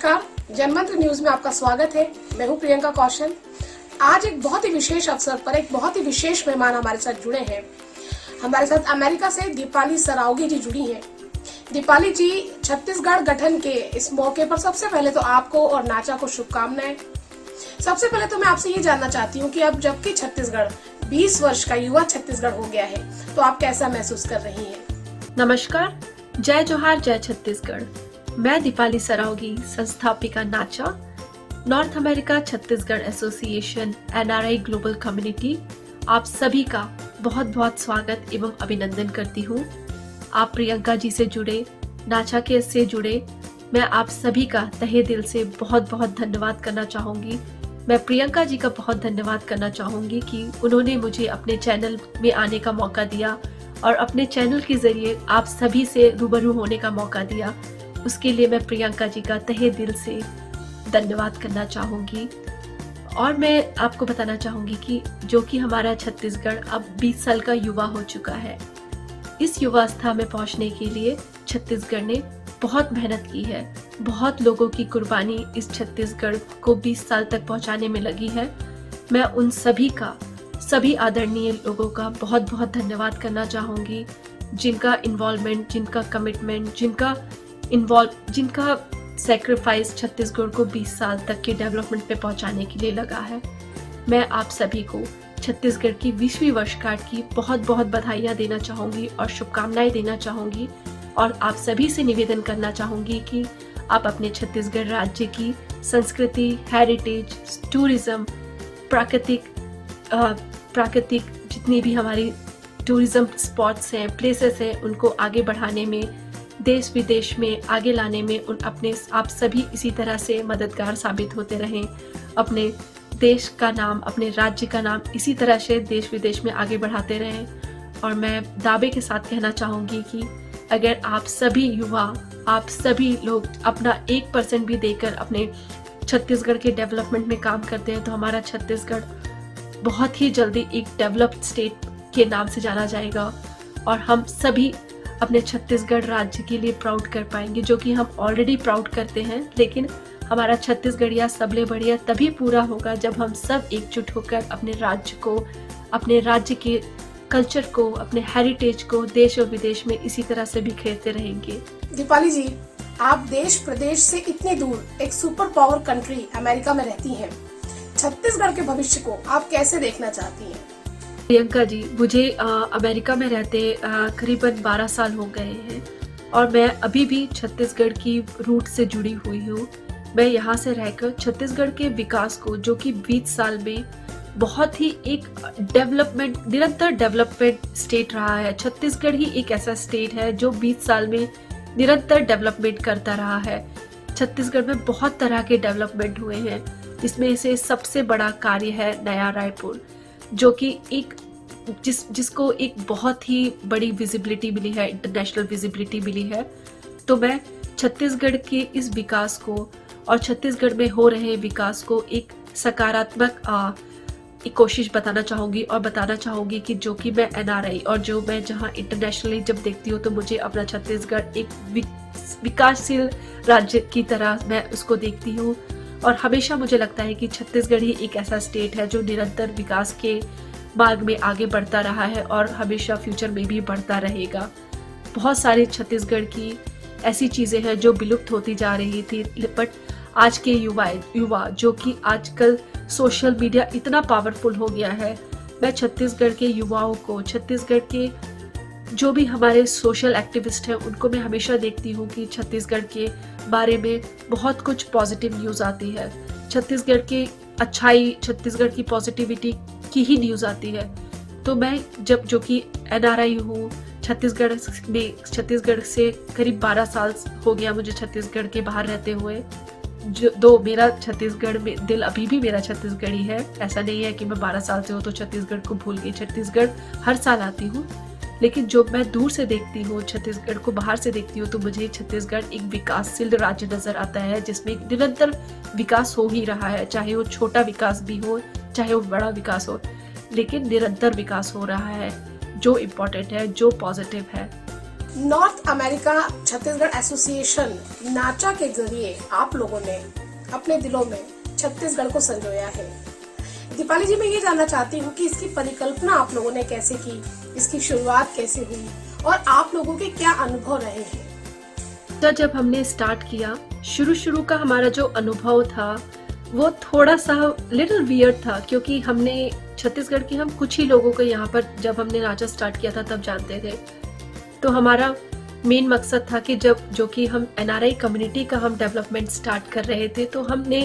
नमस्कार, जनमंत्र न्यूज में आपका स्वागत है। मैं हूं प्रियंका कौशल। आज एक बहुत ही विशेष अवसर पर एक बहुत ही विशेष मेहमान हमारे साथ जुड़े हैं। हमारे साथ अमेरिका से दीपाली सरावगी जी जुड़ी हैं। दीपाली जी, छत्तीसगढ़ गठन के इस मौके पर सबसे पहले तो आपको और नाचा को शुभकामनाएं। सबसे पहले तो मैं आपसे ये जानना चाहती हूँ कि अब जबकि छत्तीसगढ़ 20 वर्ष का युवा छत्तीसगढ़ हो गया है, तो आप कैसा महसूस कर रही हैं? नमस्कार, जय जोहार, जय छत्तीसगढ़। मैं दीपाली सरावगी, संस्थापिका नाचा, north America Chhattisgarh association NRI global community, आप सभी का बहुत बहुत स्वागत एवं अभिनंदन करती हूँ। आप प्रियंका जी से जुड़े, नाचा के से जुड़े, मैं आप सभी का तहे दिल से बहुत बहुत धन्यवाद करना चाहूँगी। मैं प्रियंका जी का बहुत धन्यवाद करना चाहूँगी कि उन्होंने मुझे अपने चैनल में आने का मौका दिया और अपने चैनल के जरिए आप सभी से रूबरू होने का मौका दिया। उसके लिए मैं प्रियंका जी का तहे दिल से धन्यवाद करना चाहूँगी। और मैं आपको बताना चाहूँगी कि जो कि हमारा छत्तीसगढ़ अब 20 साल का युवा हो चुका है। इस युवावस्था में पहुँचने के लिए छत्तीसगढ़ ने बहुत मेहनत की है। बहुत लोगों की कुर्बानी इस छत्तीसगढ़ को 20 साल तक पहुँचाने में लगी है। मैं उन सभी आदरणीय लोगों का बहुत बहुत धन्यवाद करना चाहूँगी, जिनका इन्वॉल्वमेंट, जिनका कमिटमेंट, जिनका सेक्रीफाइस छत्तीसगढ़ को 20 साल तक के डेवलपमेंट पे पहुंचाने के लिए लगा है। मैं आप सभी को छत्तीसगढ़ की 20वीं वर्षगांठ की बहुत बहुत बधाइयाँ देना चाहूँगी और शुभकामनाएं देना चाहूँगी। और आप सभी से निवेदन करना चाहूँगी कि आप अपने छत्तीसगढ़ राज्य की संस्कृति, हेरिटेज, टूरिज्म, प्राकृतिक जितनी भी हमारी टूरिज्म स्पॉट्स हैं, प्लेसेस हैं, उनको आगे बढ़ाने में, देश विदेश में आगे लाने में आप सभी इसी तरह से मददगार साबित होते रहें। अपने देश का नाम, अपने राज्य का नाम इसी तरह से देश विदेश में आगे बढ़ाते रहें। और मैं दावे के साथ कहना चाहूँगी कि अगर आप सभी युवा, आप सभी लोग अपना 1% भी देकर अपने छत्तीसगढ़ के डेवलपमेंट में काम करते हैं, तो हमारा छत्तीसगढ़ बहुत ही जल्दी एक डेवलप्ड स्टेट के नाम से जाना जाएगा और हम सभी अपने छत्तीसगढ़ राज्य के लिए प्राउड कर पाएंगे, जो कि हम ऑलरेडी प्राउड करते हैं। लेकिन हमारा छत्तीसगढ़िया सबले बढ़िया तभी पूरा होगा जब हम सब एकजुट होकर अपने राज्य को, अपने राज्य के कल्चर को, अपने हेरिटेज को देश और विदेश में इसी तरह से बिखेरते रहेंगे। दीपाली जी, आप देश प्रदेश से इतने दूर एक सुपर पावर कंट्री अमेरिका में रहती हैं। छत्तीसगढ़ के भविष्य को आप कैसे देखना चाहती हैं? प्रियंका जी, मुझे अमेरिका में रहते करीबन 12 साल हो गए हैं और मैं अभी भी छत्तीसगढ़ की रूट से जुड़ी हुई हूँ। मैं यहाँ से रहकर छत्तीसगढ़ के विकास को, जो कि 20 साल में बहुत ही एक निरंतर डेवलपमेंट स्टेट रहा है। छत्तीसगढ़ ही एक ऐसा स्टेट है जो 20 साल में निरंतर डेवलपमेंट करता रहा है। छत्तीसगढ़ में बहुत तरह के डेवलपमेंट हुए हैं। इसमें से सबसे बड़ा कार्य है नया रायपुर, जो कि जिसको एक बहुत ही बड़ी विजिबिलिटी मिली है, इंटरनेशनल विजिबिलिटी मिली है। तो मैं छत्तीसगढ़ के इस विकास को और छत्तीसगढ़ में हो रहे विकास को एक सकारात्मक एक कोशिश बताना चाहूँगी और बताना चाहूँगी कि जो कि मैं एनआरआई और जो मैं जहाँ इंटरनेशनली जब देखती हूँ तो मुझे अपना छत्तीसगढ़ एक विकासशील राज्य की तरह मैं उसको देखती हूँ। और हमेशा मुझे लगता है कि छत्तीसगढ़ ही एक ऐसा स्टेट है जो निरंतर विकास के मार्ग में आगे बढ़ता रहा है और हमेशा फ्यूचर में भी बढ़ता रहेगा। बहुत सारी छत्तीसगढ़ की ऐसी चीज़ें हैं जो विलुप्त होती जा रही थी, बट आज के युवा जो कि आजकल सोशल मीडिया इतना पावरफुल हो गया है, मैं छत्तीसगढ़ के युवाओं को, छत्तीसगढ़ के जो भी हमारे सोशल एक्टिविस्ट हैं, उनको मैं हमेशा देखती हूँ कि छत्तीसगढ़ के बारे में बहुत कुछ पॉजिटिव न्यूज़ आती है। छत्तीसगढ़ की अच्छाई, छत्तीसगढ़ की पॉजिटिविटी की ही न्यूज़ आती है। तो मैं जो कि एनआरआई हूँ, छत्तीसगढ़ से करीब 12 साल हो गया मुझे छत्तीसगढ़ के बाहर रहते हुए। मेरा छत्तीसगढ़ में दिल अभी भी मेरा छत्तीसगढ़ ही है। ऐसा नहीं है कि मैं 12 साल से हूँ तो छत्तीसगढ़ को भूल गई। छत्तीसगढ़ हर साल आती हूँ, लेकिन जो मैं दूर से देखती हूँ, छत्तीसगढ़ को बाहर से देखती हूँ, तो मुझे छत्तीसगढ़ एक विकासशील राज्य नजर आता है, जिसमें निरंतर विकास हो ही रहा है। चाहे वो छोटा विकास भी हो, चाहे वो बड़ा विकास हो, लेकिन निरंतर विकास हो रहा है, जो इम्पोर्टेंट है, जो पॉजिटिव है। नॉर्थ अमेरिका छत्तीसगढ़ एसोसिएशन नाचा के जरिए आप लोगों ने अपने दिलों में छत्तीसगढ़ को संजोया है। दीपाली जी, मैं ये जानना चाहती हूँ कि इसकी परिकल्पना आप लोगों ने कैसे की, इसकी शुरुआत कैसे हुई और आप लोगों के क्या अनुभव रहे हैं? तो जब हमने स्टार्ट किया, शुरू का हमारा जो अनुभव था वो थोड़ा सा लिटिल वियर्ड था, क्योंकि हमने छत्तीसगढ़ के हम कुछ ही लोगों को यहाँ पर जब हमने नाचा स्टार्ट किया था तब जानते थे। तो हमारा मेन मकसद था कि जो कि हम एनआरआई कम्युनिटी का हम डेवलपमेंट स्टार्ट कर रहे थे, तो हमने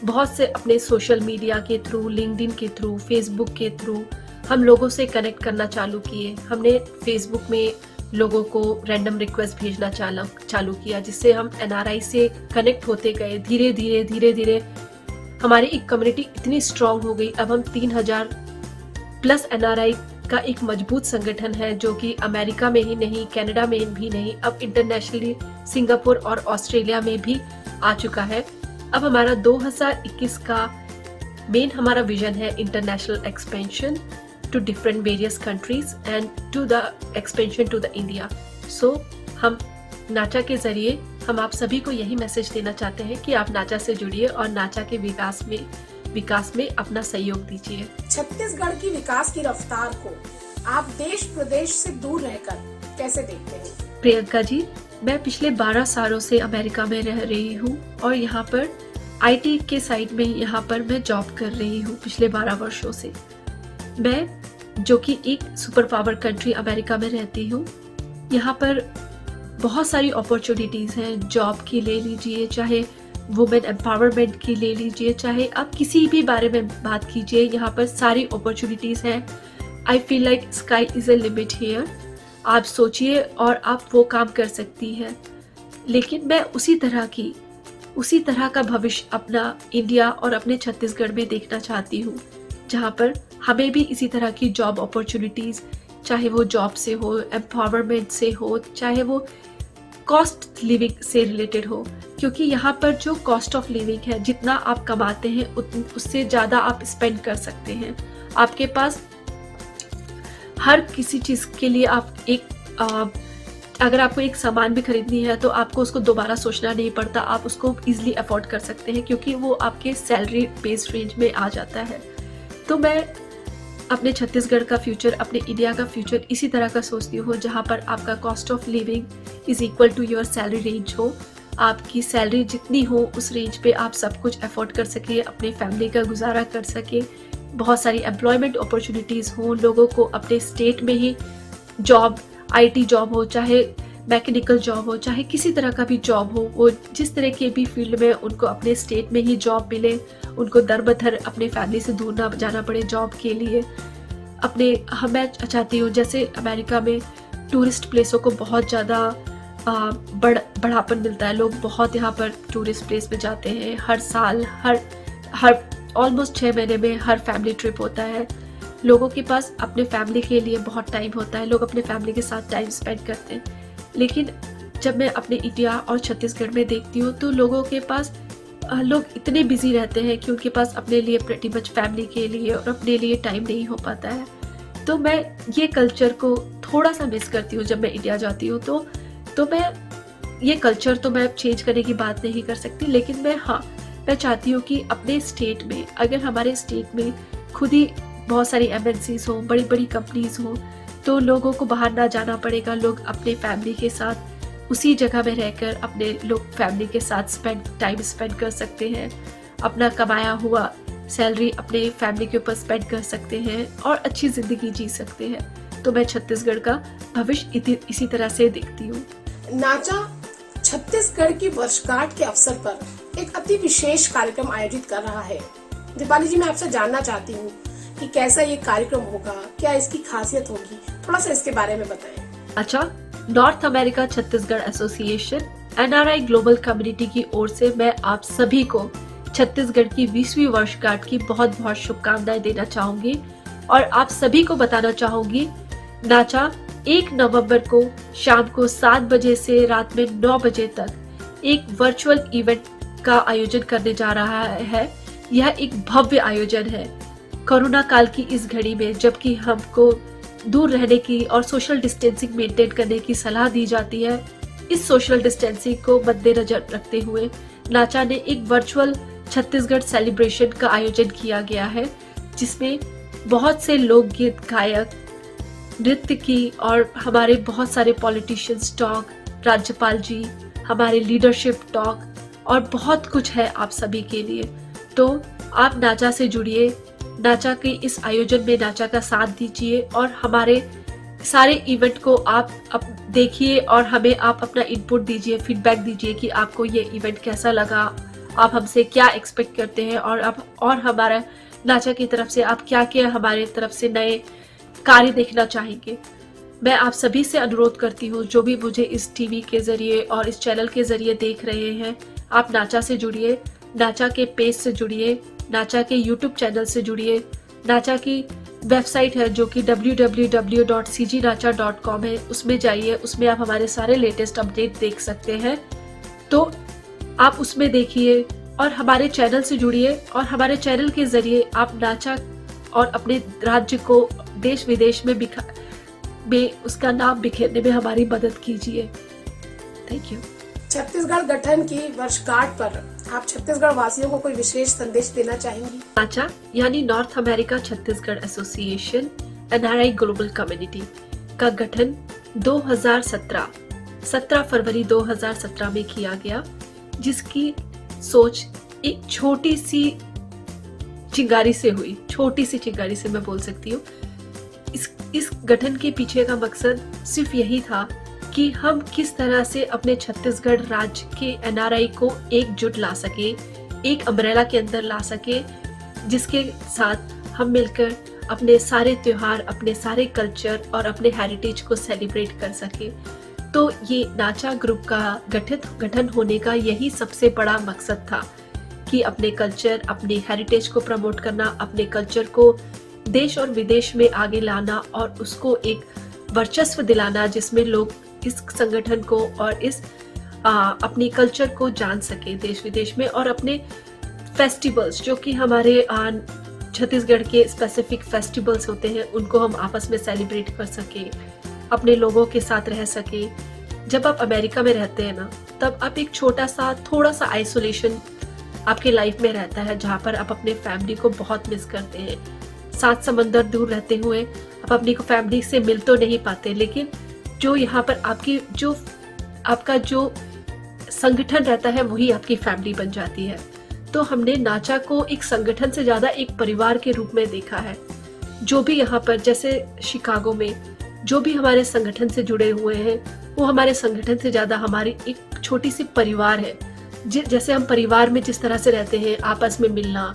बहुत से अपने सोशल मीडिया के थ्रू, लिंक्डइन के थ्रू, फेसबुक के थ्रू हम लोगों से कनेक्ट करना चालू किए। हमने फेसबुक में लोगों को रैंडम रिक्वेस्ट भेजना चालू किया, जिससे हम एनआरआई से कनेक्ट होते गए। धीरे धीरे हमारी एक कम्युनिटी इतनी स्ट्रांग हो गई। अब हम 3000 प्लस एनआरआई का एक मजबूत संगठन है, जो कि अमेरिका में ही नहीं, कनाडा में भी नहीं, अब इंटरनेशनली सिंगापुर और ऑस्ट्रेलिया में भी आ चुका है। अब हमारा 2021 का मेन हमारा विजन है international expansion to different various countries and to the expansion to the India. So हम नाचा के जरिए हम आप सभी को यही मैसेज देना चाहते हैं कि आप नाचा से जुड़िए और नाचा के विकास में अपना सहयोग दीजिए। छत्तीसगढ़ की विकास की रफ्तार को आप देश प्रदेश से दूर रहकर कैसे देखते हैं? प्रियंका जी, मैं पिछले 12 सालों से अमेरिका में रह रही हूँ और यहाँ पर आईटी के साइड में यहाँ पर मैं जॉब कर रही हूँ पिछले 12 वर्षों से। मैं जो कि एक सुपर पावर कंट्री अमेरिका में रहती हूँ, यहाँ पर बहुत सारी अपॉर्चुनिटीज हैं। जॉब की ले लीजिए, चाहे वुमेन एम्पावरमेंट की ले लीजिए, चाहे आप किसी भी बारे में बात कीजिए, यहाँ पर सारी अपॉर्चुनिटीज हैं। I feel like sky is a limit here. आप सोचिए और आप वो काम कर सकती हैं। लेकिन मैं उसी तरह का भविष्य अपना इंडिया और अपने छत्तीसगढ़ में देखना चाहती हूँ, जहाँ पर हमें भी इसी तरह की जॉब अपॉर्चुनिटीज, चाहे वो जॉब से हो, एम्पावरमेंट से हो, चाहे वो कॉस्ट लिविंग से रिलेटेड हो। क्योंकि यहाँ पर जो कॉस्ट ऑफ लिविंग है, जितना आप कमाते हैं उससे ज़्यादा आप स्पेंड कर सकते हैं। आपके पास हर किसी चीज़ के लिए आप अगर आपको एक सामान भी खरीदनी है तो आपको उसको दोबारा सोचना नहीं पड़ता, आप उसको इजीली अफोर्ड कर सकते हैं, क्योंकि वो आपके सैलरी बेस्ड रेंज में आ जाता है। तो मैं अपने छत्तीसगढ़ का फ्यूचर, अपने इंडिया का फ्यूचर इसी तरह का सोचती हूँ, जहाँ पर आपका cost of living is equal to your salary range हो। आपकी सैलरी जितनी हो उस रेंज पे आप सब कुछ अफोर्ड कर सके, अपने फैमिली का गुजारा कर सके, बहुत सारी एम्प्लॉयमेंट अपॉर्चुनिटीज़ हो, लोगों को अपने स्टेट में ही जॉब, आईटी जॉब हो, चाहे मैकेनिकल जॉब हो, चाहे किसी तरह का भी जॉब हो, वो जिस तरह के भी फील्ड में उनको अपने स्टेट में ही जॉब मिले, उनको दर बदर अपने फैमिली से दूर ना जाना पड़े जॉब के लिए। मैं चाहती हूँ जैसे अमेरिका में टूरिस्ट प्लेसों को बहुत ज़्यादा बढ़ापन मिलता है, लोग बहुत यहाँ पर टूरिस्ट प्लेस में जाते हैं। हर साल हर ऑलमोस्ट 6 महीने में हर फैमिली ट्रिप होता है। लोगों के पास अपने फैमिली के लिए बहुत टाइम होता है, लोग अपने फैमिली के साथ टाइम स्पेंड करते हैं। लेकिन जब मैं अपने इंडिया और छत्तीसगढ़ में देखती हूँ तो लोगों के पास लोग इतने बिजी रहते हैं कि उनके पास अपने लिए प्रेटी मच फैमिली के लिए और अपने लिए टाइम नहीं हो पाता है। तो मैं ये कल्चर को थोड़ा सा मिस करती हूँ जब मैं इंडिया जाती हूँ। तो मैं ये कल्चर तो मैं चेंज करने की बात नहीं कर सकती, लेकिन मैं चाहती हूँ कि अपने स्टेट में, अगर हमारे स्टेट में खुद ही बहुत सारी एमएनसीज हो, बड़ी बड़ी कंपनीज हो, तो लोगों को बाहर ना जाना पड़ेगा। लोग अपने फैमिली के साथ उसी जगह में रहकर अपने लोग फैमिली के साथ टाइम स्पेंड कर सकते हैं, अपना कमाया हुआ सैलरी अपने फैमिली के ऊपर स्पेंड कर सकते हैं और अच्छी ज़िंदगी जी सकते हैं। तो मैं छत्तीसगढ़ का भविष्य इसी तरह से देखती हूँ। नाचा छत्तीसगढ़ की वर्षगांठ के अवसर पर एक अति विशेष कार्यक्रम आयोजित कर रहा है। दीपाली जी, मैं आपसे जानना चाहती हूँ कि कैसा ये कार्यक्रम होगा, क्या इसकी खासियत होगी, थोड़ा सा इसके बारे में बताएं। अच्छा, north America Chhattisgarh association NRI global community की ओर से मैं आप सभी को छत्तीसगढ़ की 20वीं वर्षगांठ की बहुत बहुत शुभकामनाएं देना चाहूंगी और आप सभी को बताना चाहूंगी, नाचा 1 नवंबर को शाम को 7 बजे से रात में 9 बजे तक एक वर्चुअल इवेंट का आयोजन करने जा रहा है। यह एक भव्य आयोजन है। कोरोना काल की इस घड़ी में, जबकि हमको दूर रहने की और सोशल डिस्टेंसिंग मेंटेन करने की सलाह दी जाती है। इस सोशल डिस्टेंसिंग को मद्देनजर रखते हुए नाचा ने एक वर्चुअल छत्तीसगढ़ सेलिब्रेशन का आयोजन किया गया है, जिसमें बहुत से लोकगीत गायक, नृत्य की और हमारे बहुत सारे पॉलिटिशियंस टॉक, राज्यपाल जी, हमारे लीडरशिप टॉक और बहुत कुछ है आप सभी के लिए। तो आप नाचा से जुड़िए, नाचा के इस आयोजन में नाचा का साथ दीजिए और हमारे सारे इवेंट को आप देखिए और हमें आप अपना इनपुट दीजिए, फीडबैक दीजिए कि आपको ये इवेंट कैसा लगा, आप हमसे क्या एक्सपेक्ट करते हैं और हमारा नाचा की तरफ से आप क्या क्या हमारे तरफ से नए कार्य देखना चाहेंगे। मैं आप सभी से अनुरोध करती हूँ, जो भी मुझे इस टीवी के जरिए और इस चैनल के जरिए देख रहे हैं, आप नाचा से जुड़िए, नाचा के पेज से जुड़िए, नाचा के यूट्यूब चैनल से जुड़िए। नाचा की वेबसाइट है जो कि www.cgnacha.com है, उसमें जाइए, उसमें आप हमारे सारे लेटेस्ट अपडेट देख सकते हैं। तो आप उसमें देखिए और हमारे चैनल से जुड़िए और हमारे चैनल के जरिए आप नाचा और अपने राज्य को देश विदेश में उसका नाम बिखेरने में हमारी मदद कीजिए। Thank you. छत्तीसगढ़ गठन की वर्षगांठ पर आप छत्तीसगढ़ वासियों को कोई विशेष संदेश देना चाहेंगी? नाचा यानी north America Chhattisgarh association NRI global community का गठन 17 फरवरी 2017 में किया गया, जिसकी सोच एक छोटी सी चिंगारी से हुई, छोटी सी चिंगारी से मैं बोल सकती हूँ। इस गठन के पीछे का मकसद सिर्फ यही था कि हम किस तरह से अपने छत्तीसगढ़ राज्य के NRI को एकजुट ला सके, एक अम्ब्रेला के अंदर ला सके, जिसके साथ हम मिलकर अपने सारे त्योहार, अपने सारे कल्चर और अपने हेरिटेज को सेलिब्रेट कर सके। तो ये नाचा ग्रुप का गठन होने का यही सबसे बड़ा मकसद था कि अपने कल्चर, अपने हेरिटेज को प्रमोट करना, अपने कल्चर को देश और विदेश में आगे लाना और उसको एक वर्चस्व दिलाना, जिसमें लोग इस संगठन को और इस अपनी कल्चर को जान सके देश विदेश में, और अपने फेस्टिवल्स जो कि हमारे छत्तीसगढ़ के स्पेसिफिक फेस्टिवल्स होते हैं, उनको हम आपस में सेलिब्रेट कर सके, अपने लोगों के साथ रह सके। जब आप अमेरिका में रहते हैं ना, तब आप एक थोड़ा सा आइसोलेशन आपके लाइफ में रहता है, जहाँ पर आप अपने फैमिली को बहुत मिस करते हैं। 7 समंदर दूर रहते हुए आप अपनी फैमिली से मिल तो नहीं पाते, लेकिन जो यहाँ पर आपका जो संगठन रहता है वही आपकी फैमिली बन जाती है। तो हमने नाचा को एक संगठन से ज्यादा एक परिवार के रूप में देखा है। जो भी यहाँ पर, जैसे शिकागो में जो भी हमारे संगठन से जुड़े हुए हैं, वो हमारे संगठन से ज्यादा हमारी एक छोटी सी परिवार है। जैसे हम परिवार में जिस तरह से रहते हैं, आपस में मिलना,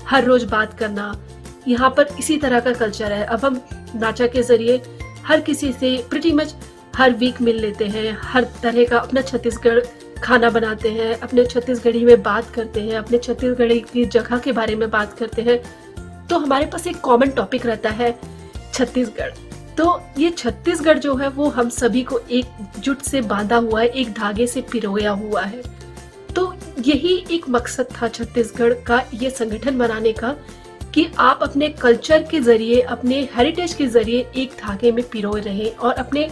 हर रोज बात करना, यहाँ पर इसी तरह का कल्चर है। अब हम नाचा के जरिए हर किसी से प्रीटी मच हर वीक मिल लेते हैं, हर तरह का अपना छत्तीसगढ़ खाना बनाते हैं, अपने छत्तीसगढ़ी में बात करते हैं, अपने छत्तीसगढ़ी की जगह के बारे में बात करते हैं। तो हमारे पास एक कॉमन टॉपिक रहता है छत्तीसगढ़। तो ये छत्तीसगढ़ जो है वो हम सभी को एकजुट से बांधा हुआ है, एक धागे से पिरोया हुआ है। तो यही एक मकसद था छत्तीसगढ़ का ये संगठन बनाने का, कि आप अपने कल्चर के जरिए, अपने हेरिटेज के जरिए एक धागे में पिरोए रहे और अपने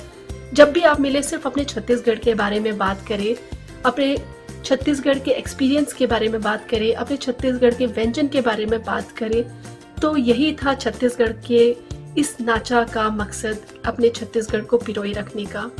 जब भी आप मिले सिर्फ अपने छत्तीसगढ़ के बारे में बात करें, अपने छत्तीसगढ़ के एक्सपीरियंस के बारे में बात करें, अपने छत्तीसगढ़ के व्यंजन के बारे में बात करें। तो यही था छत्तीसगढ़ के इस नाचा का मकसद, अपने छत्तीसगढ़ को पिरोए रखने का।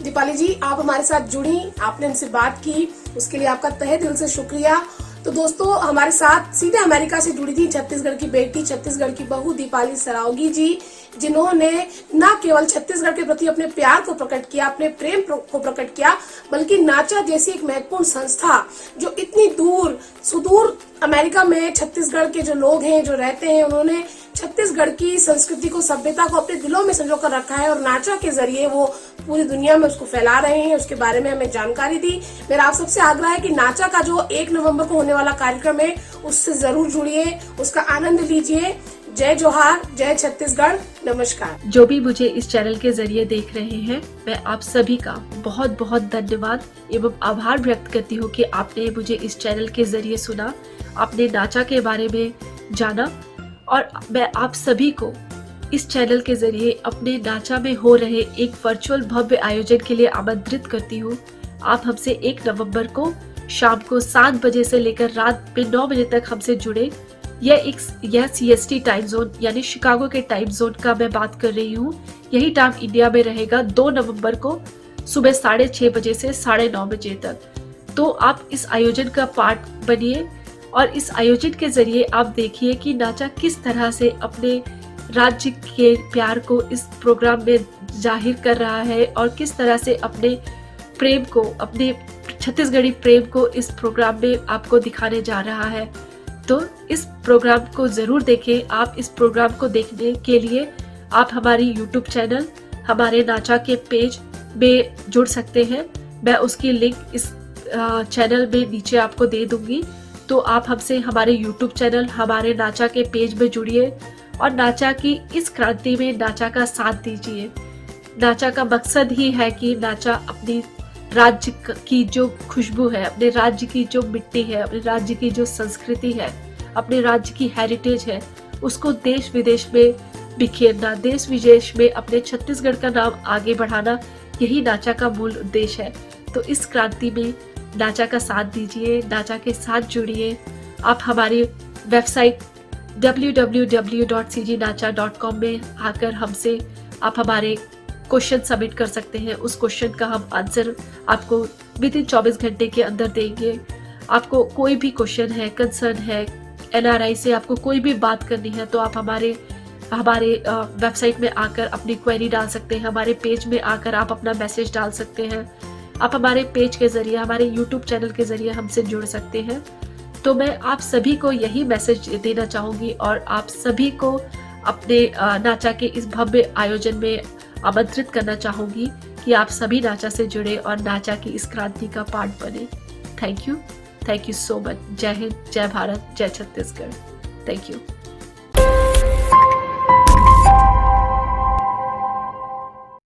दीपाली जी, आप हमारे साथ जुड़ी, आपने हमसे बात की, उसके लिए आपका तहे दिल से शुक्रिया। तो दोस्तों, हमारे साथ सीधे अमेरिका से जुड़ी थी छत्तीसगढ़ की बेटी, छत्तीसगढ़ की बहू दीपाली सरावगी जी, जिन्होंने न केवल छत्तीसगढ़ के प्रति अपने प्यार को प्रकट किया, अपने प्रेम को प्रकट किया, बल्कि नाचा जैसी एक महत्वपूर्ण संस्था जो इतनी दूर सुदूर अमेरिका में छत्तीसगढ़ के जो लोग हैं, जो रहते हैं, उन्होंने छत्तीसगढ़ की संस्कृति को, सभ्यता को अपने दिलों में संजो कर रखा है और नाचा के जरिए वो पूरी दुनिया में उसको फैला रहे हैं। उसके बारे में हमें जानकारी दी। मेरा आप सबसे आग्रह है कि नाचा का जो 1 नवंबर को होने वाला कार्यक्रम है, उससे जरूर जुड़िए, उसका आनंद लीजिए। जय जोहार, जय छत्तीसगढ़, नमस्कार। जो भी मुझे इस चैनल के जरिए देख रहे हैं, मैं आप सभी का बहुत बहुत धन्यवाद एवं आभार व्यक्त करती हूँ कि आपने मुझे इस चैनल के जरिए सुना, आपने नाचा के बारे में जाना, और मैं आप सभी को इस चैनल के जरिए अपने नाचा में हो रहे एक वर्चुअल भव्य आयोजन के लिए आमंत्रित करती हूँ। आप हमसे 1 नवंबर को शाम को 7 बजे से लेकर रात में 9 बजे तक हमसे जुड़े। यह CST टाइम जोन यानी शिकागो के टाइम जोन का मैं बात कर रही हूँ। यही टाइम इंडिया में रहेगा 2 नवंबर को सुबह 6:30 बजे से 9:30 बजे तक। तो आप इस आयोजन का पार्ट बनिए और इस आयोजन के जरिए आप देखिए कि नाचा किस तरह से अपने राज्य के प्यार को इस प्रोग्राम में जाहिर कर रहा है और किस तरह से अपने प्रेम को, अपने छत्तीसगढ़ी प्रेम को इस प्रोग्राम में आपको दिखाने जा रहा है। तो इस प्रोग्राम को जरूर देखें। आप इस प्रोग्राम को देखने के लिए आप हमारी YouTube चैनल, हमारे नाचा के पेज में जुड़ सकते हैं। मैं उसकी लिंक इस चैनल में नीचे आपको दे दूंगी। तो आप हमसे हमारे YouTube चैनल, हमारे नाचा के पेज में जुड़िए और नाचा की इस क्रांति में नाचा का साथ दीजिए। नाचा का मकसद ही है कि नाचा अपनी राज्य की जो खुशबू है, अपने राज्य की जो मिट्टी है, अपने राज्य की जो संस्कृति है, अपने राज्य की हेरिटेज है, उसको देश विदेश में बिखेरना, देश विदेश में अपने छत्तीसगढ़ का नाम आगे बढ़ाना, यही नाचा का मूल उद्देश्य है। तो इस क्रांति में नाचा का साथ दीजिए, नाचा के साथ जुड़िए। आप हमारी वेबसाइट www.cgnacha.com में आकर हमसे आप हमारे क्वेश्चन सबमिट कर सकते हैं। उस क्वेश्चन का हम आंसर आपको विदिन 24 घंटे के अंदर देंगे। आपको कोई भी क्वेश्चन है, कंसर्न है, NRI से आपको कोई भी बात करनी है तो आप हमारे वेबसाइट में आकर अपनी क्वेरी डाल सकते हैं। हमारे पेज में आकर आप अपना मैसेज डाल सकते हैं। आप हमारे पेज के जरिए, हमारे YouTube चैनल के जरिए हमसे जुड़ सकते हैं। तो मैं आप सभी को यही मैसेज देना चाहूँगी और आप सभी को अपने नाचा के इस भव्य आयोजन में आमंत्रित करना चाहूँगी कि आप सभी नाचा से जुड़े और नाचा की इस क्रांति का पार्ट बने। Thank you so much. जय हिंद, जय भारत, जय छत्तीसगढ़। Thank you.